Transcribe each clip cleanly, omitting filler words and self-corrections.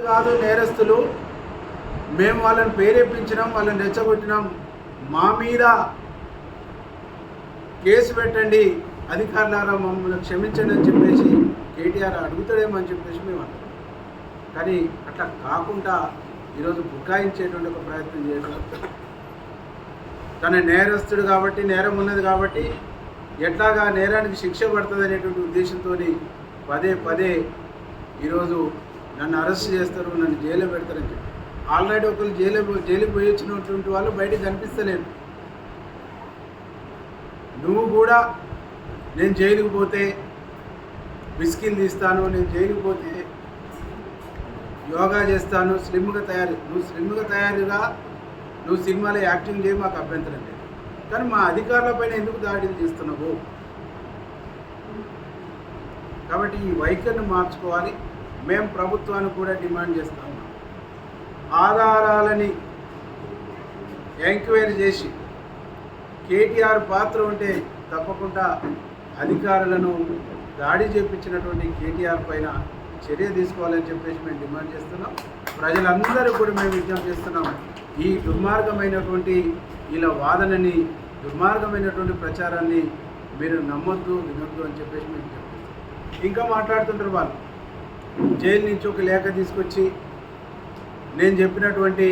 కాదు నేరస్తులు, మేము వాళ్ళని ప్రేరేపించినాం, వాళ్ళని రెచ్చగొట్టినాం, మా మీద కేసు పెట్టండి, అధికారులారా మమ్మల్ని క్షమించండి అని చెప్పేసి కేటీఆర్ అడుగుతాడేమో అని చెప్పేసి మేము అంటాం. కానీ అట్లా కాకుండా ఈరోజు బుకాయించేటువంటి ఒక ప్రయత్నం చేయడం, తన నేరస్తుడు కాబట్టి, నేరం ఉన్నది కాబట్టి ఎట్లాగా నేరానికి శిక్ష పడుతుంది అనేటువంటి ఉద్దేశంతో పదే పదే ఈరోజు నన్ను అరెస్ట్ చేస్తారు, నన్ను జైల్లో పెడతారని చెప్పి ఆల్రెడీ ఒకరు జైలుకి పోయి వచ్చినటువంటి వాళ్ళు బయటకు కనిపిస్తలేరు. నువ్వు కూడా నేను జైలుకు పోతే బిస్కిల్ తీస్తాను, నేను జైలుకు పోతే యోగా చేస్తాను, నువ్వు స్లిమ్గా తయారుగా నువ్వు సినిమాలో యాక్టింగ్ చేయి, మాకు అభ్యంతరం లేదు. కానీ మా అధికారులపైన ఎందుకు దాడులు చేస్తున్నావు? కాబట్టి ఈ వైఖరిని మార్చుకోవాలి. మేము ప్రభుత్వాన్ని కూడా డిమాండ్ చేస్తా ఉన్నాం. ఆధారాలని ఎంక్వైరీ చేసి కేటీఆర్ పాత్ర ఉంటే తప్పకుండా అధికారులను దాడి చేపించినటువంటి కేటీఆర్ పైన చర్య తీసుకోవాలని చెప్పేసి మేము డిమాండ్ చేస్తున్నాం. ప్రజలందరూ కూడా మేము విజ్ఞప్తి చేస్తున్నాం, ఈ దుర్మార్గమైనటువంటి ఇలా వాదనని, దుర్మార్గమైనటువంటి ప్రచారాన్ని మీరు నమ్మొద్దు, వినొద్దు అని చెప్పేసి మేము చెప్తున్నాం. ఇంకా మాట్లాడుతుంటారు వాళ్ళు, జైలు నుంచి ఒక లేఖ తీసుకొచ్చి నేను చెప్పినటువంటి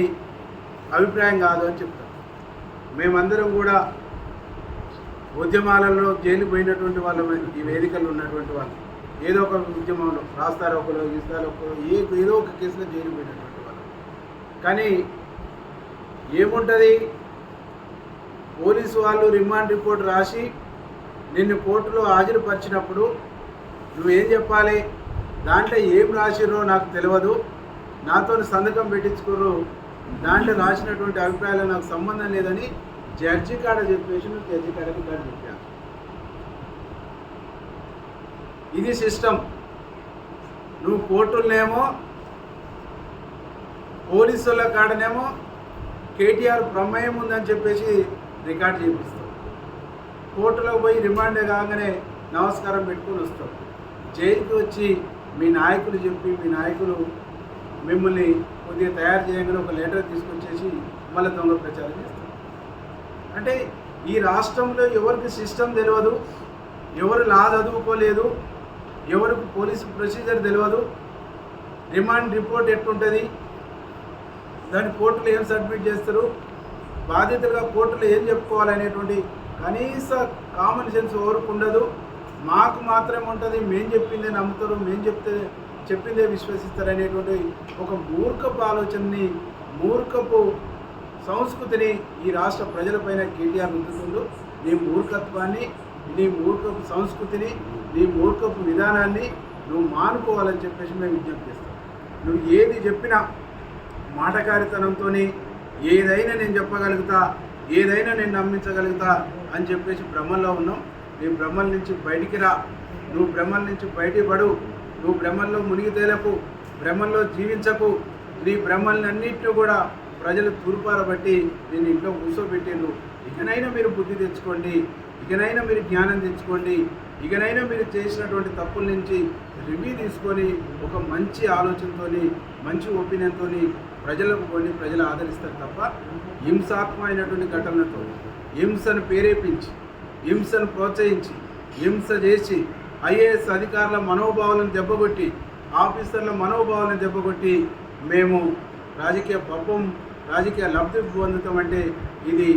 అభిప్రాయం కాదు అని చెప్తారు. మేమందరం కూడా ఉద్యమాలలో జైలు పోయినటువంటి వాళ్ళ ఈ వేదికల్లో ఉన్నటువంటి వాళ్ళు, ఏదో ఒక ఉద్యమంలో రాస్తారోకలో గీస్తారోకలో ఏదో ఒక కేసులో జైలు పోయినటువంటి వాళ్ళు. కానీ ఏముంటుంది, పోలీసు వాళ్ళు రిమాండ్ రిపోర్ట్ రాసి నిన్ను కోర్టులో హాజరుపరిచినప్పుడు నువ్వేం చెప్పాలి? దాంట్లో ఏం రాసిరో నాకు తెలియదు, నాతో సంతకం పెట్టించుకోరు, దాంట్లో రాసినటువంటి అభిప్రాయాలు నాకు సంబంధం లేదని జడ్జి కాడ చెప్పేసి నువ్వు జడ్జి కాడకి కాడ చెప్పాను. ఇది సిస్టమ్. నువ్వు కోర్టులనేమో పోలీసుల కాడనేమో కేటీఆర్ ప్రమేయం ఉందని చెప్పేసి రికార్డు చేపిస్తావు, కోర్టులోకి పోయి రిమాండ్ కాగానే నమస్కారం పెట్టుకొని వస్తావు. జైలుకి వచ్చి మీ నాయకులు చెప్పి, మీ నాయకులు మిమ్మల్ని కొద్దిగా తయారు చేయగానే ఒక లెటర్ తీసుకొచ్చేసి మళ్ళీ దొంగ ప్రచారం చేస్తారు. అంటే ఈ రాష్ట్రంలో ఎవరికి సిస్టమ్ తెలియదు, ఎవరు లా చదువుకోలేదు, ఎవరికి పోలీసు ప్రొసీజర్ తెలియదు, రిమాండ్ రిపోర్ట్ ఎట్లుంటుంది, దాన్ని కోర్టులో ఏం సబ్మిట్ చేస్తారు, బాధితులుగా కోర్టులో ఏం చెప్పుకోవాలనేటువంటి కనీస కామన్ సెన్స్ ఎవరికి ఉండదు. మాకు మాత్రమే ఉంటుంది, మేము చెప్పిందే నమ్ముతారు, మేము చెప్పిందే విశ్వసిస్తారు అనేటువంటి ఒక మూర్ఖపు ఆలోచనని, మూర్ఖపు సంస్కృతిని ఈ రాష్ట్ర ప్రజలపైన కేటీఆర్ ఉంచుతుండు. నీ మూర్ఖత్వాన్ని, నీ మూర్ఖపు సంస్కృతిని, నీ మూర్ఖపు విధానాన్ని నువ్వు మానుకోవాలని చెప్పేసి మేము విజ్ఞప్తి చేస్తాం. నువ్వు ఏది చెప్పినా మాటకారితనంతో ఏదైనా నేను చెప్పగలుగుతా, ఏదైనా నేను నమ్మించగలుగుతా అని చెప్పేసి భ్రమల్లో ఉన్నాం. నీ భ్రమల నుంచి బయటికి రా, నువ్వు భ్రమల నుంచి బయటికి పడు, నువ్వు భ్రమల్లో మునిగి తేలకు, భ్రమల్లో జీవించకు. నీ భ్రమల్ని అన్నింటినీ కూడా ప్రజలు తూర్పారబట్టి నేను ఇంట్లో కూర్చోబెట్టిండ్రు. ఇకనైనా మీరు బుద్ధి తెచ్చుకోండి, ఇకనైనా మీరు జ్ఞానం తెచ్చుకోండి, ఇకనైనా మీరు చేసినటువంటి తప్పుల నుంచి రివ్యూ తీసుకొని ఒక మంచి ఆలోచనతో, మంచి ఒపీనియన్తో ప్రజలకు కొన్ని ప్రజలు ఆదరిస్తారు తప్ప హింసాత్మకమైనటువంటి ఘటనలతో, హింసను ప్రేరేపించి, హింసను ప్రోత్సహించి, హింస చేసి ఐఏఎస్ అధికారుల మనోభావాలను దెబ్బకొట్టి, ఆఫీసర్ల మనోభావాలను దెబ్బకొట్టి మేము రాజకీయ పాపం, రాజకీయ లబ్ధి పొందుతామంటే ఇది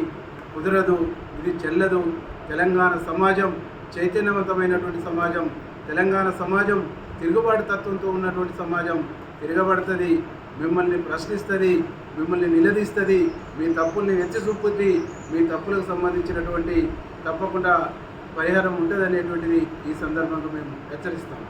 కుదరదు, ఇది చెల్లదు. తెలంగాణ సమాజం చైతన్యవంతమైనటువంటి సమాజం, తెలంగాణ సమాజం తిరుగుబాటు తత్వంతో ఉన్నటువంటి సమాజం. తిరగబడుతుంది, మిమ్మల్ని ప్రశ్నిస్తుంది, మిమ్మల్ని నిలదీస్తుంది, మీ తప్పుల్ని ఎత్తి చూపుద్ది, మీ తప్పులకు సంబంధించినటువంటి తప్పకుండా పరిహారం ఉంటుంది అనేటువంటిది ఈ సందర్భంగా మేము హెచ్చరిస్తాం.